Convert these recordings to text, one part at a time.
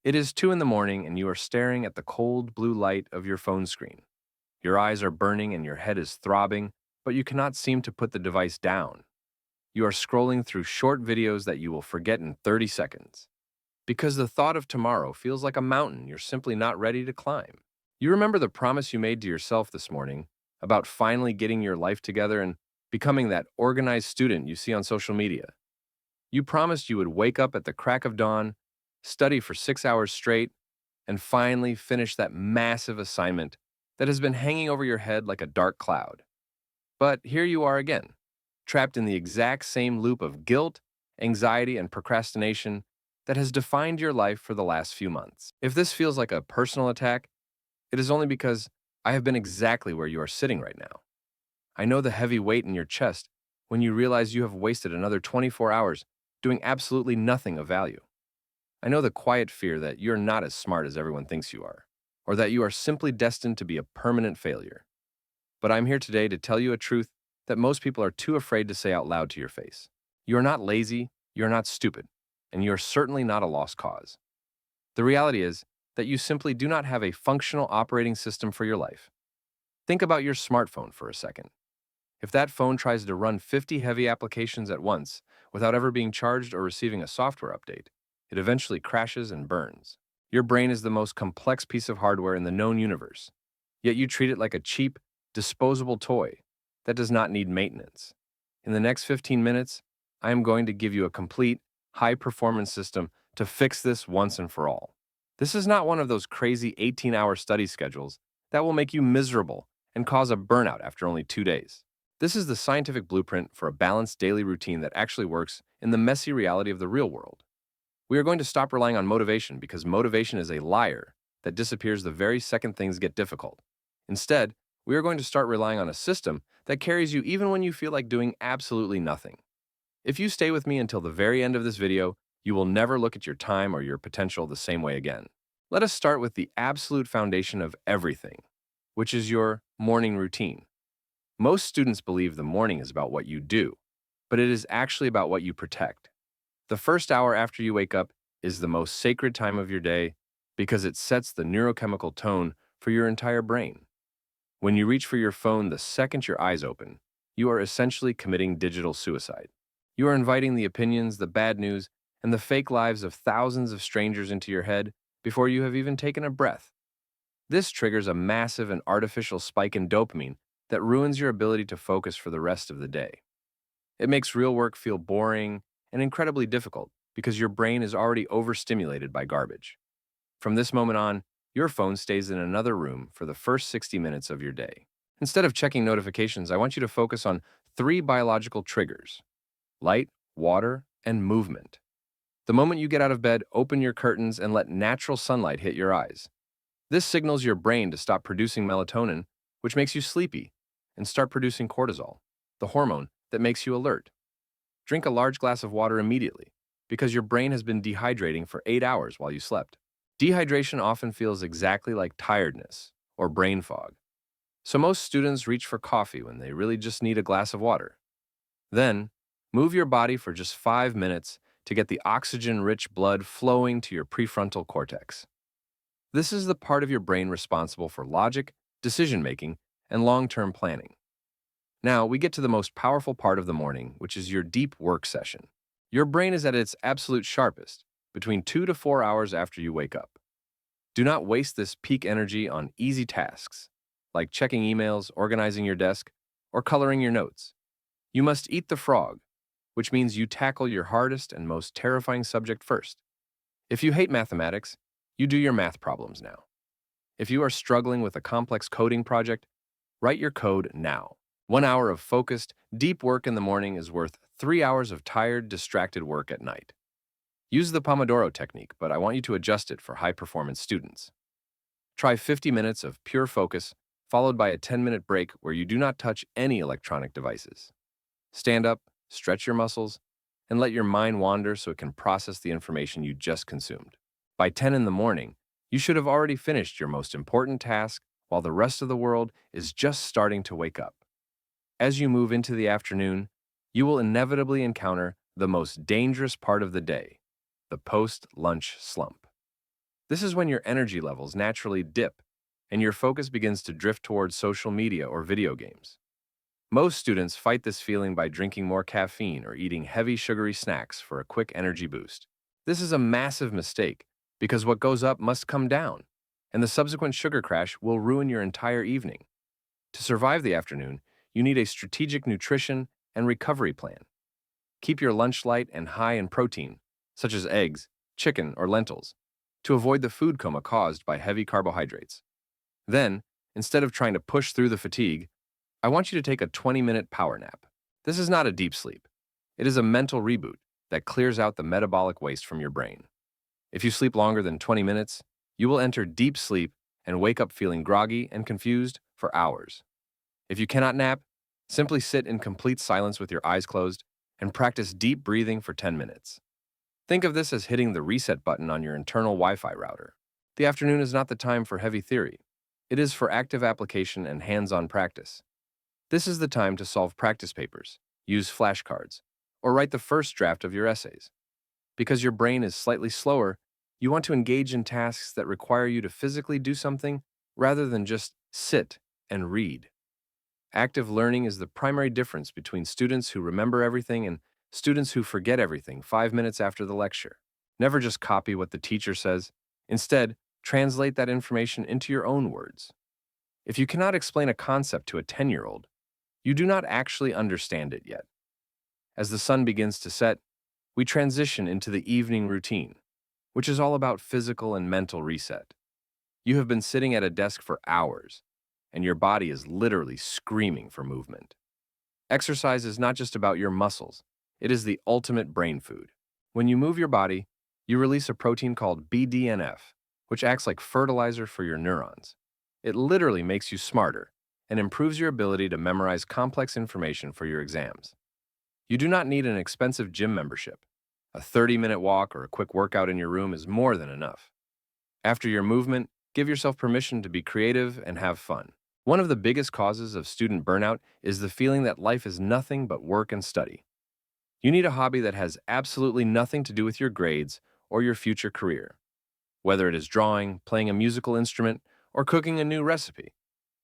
It is 2 in the morning and you are staring at the cold blue light of your phone screen. Your eyes are burning and your head is throbbing, but you cannot seem to put the device down. You are scrolling through short videos that you will forget in 30 seconds. Because the thought of tomorrow feels like a mountain you're simply not ready to climb. You remember the promise you made to yourself this morning about finally getting your life together and becoming that organized student you see on social media. You promised you would wake up at the crack of dawn, study for 6 hours straight, and finally finish that massive assignment that has been hanging over your head like a dark cloud. But here you are again, trapped in the exact same loop of guilt, anxiety, and procrastination that has defined your life for the last few months. If this feels like a personal attack, it is only because I have been exactly where you are sitting right now. I know the heavy weight in your chest when you realize you have wasted another 24 hours doing absolutely nothing of value. I know the quiet fear that you're not as smart as everyone thinks you are, or that you are simply destined to be a permanent failure. But I'm here today to tell you a truth that most people are too afraid to say out loud to your face. You are not lazy, you are not stupid, and you are certainly not a lost cause. The reality is that you simply do not have a functional operating system for your life. Think about your smartphone for a second. If that phone tries to run 50 heavy applications at once without ever being charged or receiving a software update, it eventually crashes and burns. Your brain is the most complex piece of hardware in the known universe, yet you treat it like a cheap, disposable toy that does not need maintenance. In the next 15 minutes, I am going to give you a complete, high-performance system to fix this once and for all. This is not one of those crazy 18-hour study schedules that will make you miserable and cause a burnout after only 2 days. This is the scientific blueprint for a balanced daily routine that actually works in the messy reality of the real world. We are going to stop relying on motivation because motivation is a liar that disappears the very second things get difficult. Instead, we are going to start relying on a system that carries you even when you feel like doing absolutely nothing. If you stay with me until the very end of this video, you will never look at your time or your potential the same way again. Let us start with the absolute foundation of everything, which is your morning routine. Most students believe the morning is about what you do, but it is actually about what you protect. The first hour after you wake up is the most sacred time of your day because it sets the neurochemical tone for your entire brain. When you reach for your phone the second your eyes open, you are essentially committing digital suicide. You are inviting the opinions, the bad news, and the fake lives of thousands of strangers into your head before you have even taken a breath. This triggers a massive and artificial spike in dopamine that ruins your ability to focus for the rest of the day. It makes real work feel boring and incredibly difficult because your brain is already overstimulated by garbage. From this moment on, your phone stays in another room for the first 60 minutes of your day. Instead of checking notifications, I want you to focus on three biological triggers: light, water, and movement. The moment you get out of bed, open your curtains and let natural sunlight hit your eyes. This signals your brain to stop producing melatonin, which makes you sleepy, and start producing cortisol, the hormone that makes you alert. Drink a large glass of water immediately, because your brain has been dehydrating for 8 hours while you slept. Dehydration often feels exactly like tiredness or brain fog. So most students reach for coffee when they really just need a glass of water. Then, move your body for just 5 minutes to get the oxygen-rich blood flowing to your prefrontal cortex. This is the part of your brain responsible for logic, decision-making, and long-term planning. Now, we get to the most powerful part of the morning, which is your deep work session. Your brain is at its absolute sharpest between 2 to 4 hours after you wake up. Do not waste this peak energy on easy tasks, like checking emails, organizing your desk, or coloring your notes. You must eat the frog, which means you tackle your hardest and most terrifying subject first. If you hate mathematics, you do your math problems now. If you are struggling with a complex coding project, write your code now. 1 hour of focused, deep work in the morning is worth 3 hours of tired, distracted work at night. Use the Pomodoro technique, but I want you to adjust it for high-performance students. Try 50 minutes of pure focus, followed by a 10-minute break where you do not touch any electronic devices. Stand up, stretch your muscles, and let your mind wander so it can process the information you just consumed. By 10 in the morning, you should have already finished your most important task while the rest of the world is just starting to wake up. As you move into the afternoon, you will inevitably encounter the most dangerous part of the day, the post-lunch slump. This is when your energy levels naturally dip and your focus begins to drift towards social media or video games. Most students fight this feeling by drinking more caffeine or eating heavy sugary snacks for a quick energy boost. This is a massive mistake because what goes up must come down, and the subsequent sugar crash will ruin your entire evening. To survive the afternoon, you need a strategic nutrition and recovery plan. Keep your lunch light and high in protein, such as eggs, chicken, or lentils, to avoid the food coma caused by heavy carbohydrates. Then, instead of trying to push through the fatigue, I want you to take a 20-minute power nap. This is not a deep sleep. It is a mental reboot that clears out the metabolic waste from your brain. If you sleep longer than 20 minutes, you will enter deep sleep and wake up feeling groggy and confused for hours. If you cannot nap, simply sit in complete silence with your eyes closed and practice deep breathing for 10 minutes. Think of this as hitting the reset button on your internal Wi-Fi router. The afternoon is not the time for heavy theory. It is for active application and hands-on practice. This is the time to solve practice papers, use flashcards, or write the first draft of your essays. Because your brain is slightly slower, you want to engage in tasks that require you to physically do something rather than just sit and read. Active learning is the primary difference between students who remember everything and students who forget everything 5 minutes after the lecture. Never just copy what the teacher says. Instead, translate that information into your own words. If you cannot explain a concept to a 10-year-old, you do not actually understand it yet. As the sun begins to set, we transition into the evening routine, which is all about physical and mental reset. You have been sitting at a desk for hours, and your body is literally screaming for movement. Exercise is not just about your muscles, it is the ultimate brain food. When you move your body, you release a protein called BDNF, which acts like fertilizer for your neurons. It literally makes you smarter and improves your ability to memorize complex information for your exams. You do not need an expensive gym membership. A 30-minute walk or a quick workout in your room is more than enough. After your movement, give yourself permission to be creative and have fun. One of the biggest causes of student burnout is the feeling that life is nothing but work and study. You need a hobby that has absolutely nothing to do with your grades or your future career. Whether it is drawing, playing a musical instrument, or cooking a new recipe,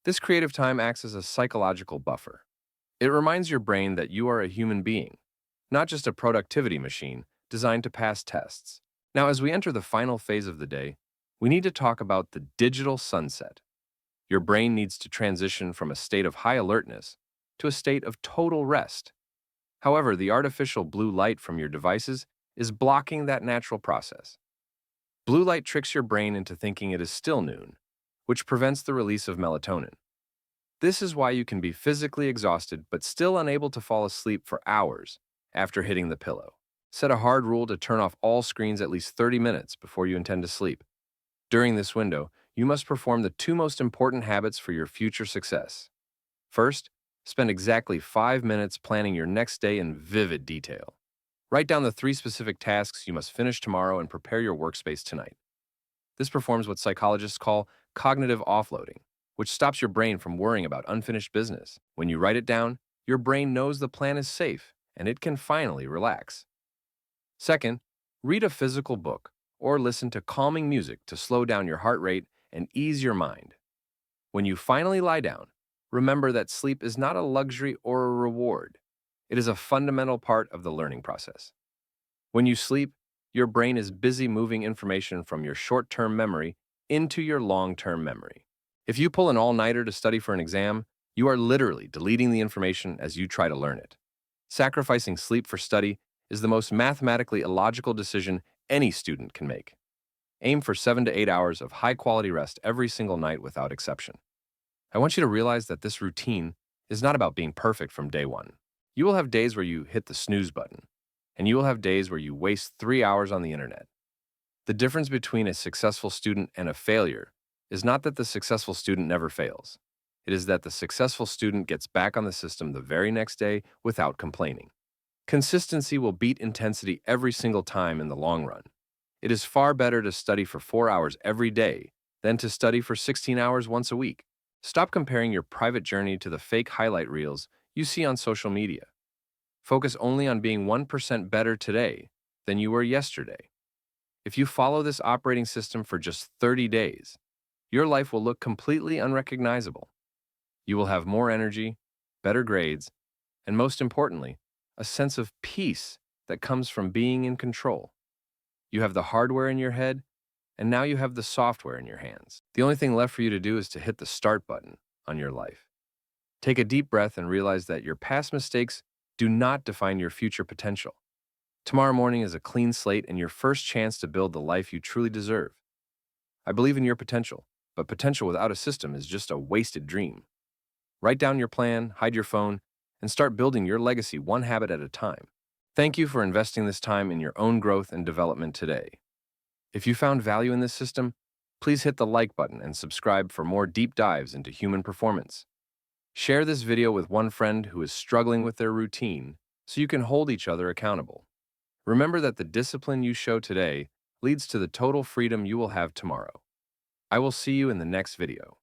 this creative time acts as a psychological buffer. It reminds your brain that you are a human being, not just a productivity machine designed to pass tests. Now, as we enter the final phase of the day, we need to talk about the digital sunset. Your brain needs to transition from a state of high alertness to a state of total rest. However, the artificial blue light from your devices is blocking that natural process. Blue light tricks your brain into thinking it is still noon, which prevents the release of melatonin. This is why you can be physically exhausted but still unable to fall asleep for hours after hitting the pillow. Set a hard rule to turn off all screens at least 30 minutes before you intend to sleep. During this window, you must perform the two most important habits for your future success. First, spend exactly 5 minutes planning your next day in vivid detail. Write down the 3 specific tasks you must finish tomorrow and prepare your workspace tonight. This performs what psychologists call cognitive offloading, which stops your brain from worrying about unfinished business. When you write it down, your brain knows the plan is safe and it can finally relax. Second, read a physical book or listen to calming music to slow down your heart rate and ease your mind. When you finally lie down, remember that sleep is not a luxury or a reward. It is a fundamental part of the learning process. When you sleep, your brain is busy moving information from your short-term memory into your long-term memory. If you pull an all-nighter to study for an exam, you are literally deleting the information as you try to learn it. Sacrificing sleep for study is the most mathematically illogical decision any student can make. Aim for 7 to 8 hours of high-quality rest every single night without exception. I want you to realize that this routine is not about being perfect from day one. You will have days where you hit the snooze button, and you will have days where you waste 3 hours on the internet. The difference between a successful student and a failure is not that the successful student never fails. It is that the successful student gets back on the system the very next day without complaining. Consistency will beat intensity every single time in the long run. It is far better to study for 4 hours every day than to study for 16 hours once a week. Stop comparing your private journey to the fake highlight reels you see on social media. Focus only on being 1% better today than you were yesterday. If you follow this operating system for just 30 days, your life will look completely unrecognizable. You will have more energy, better grades, and most importantly, a sense of peace that comes from being in control. You have the hardware in your head, and now you have the software in your hands. The only thing left for you to do is to hit the start button on your life. Take a deep breath and realize that your past mistakes do not define your future potential. Tomorrow morning is a clean slate and your first chance to build the life you truly deserve. I believe in your potential, but potential without a system is just a wasted dream. Write down your plan, hide your phone, and start building your legacy one habit at a time. Thank you for investing this time in your own growth and development today. If you found value in this system, please hit the like button and subscribe for more deep dives into human performance. Share this video with one friend who is struggling with their routine so you can hold each other accountable. Remember that the discipline you show today leads to the total freedom you will have tomorrow. I will see you in the next video.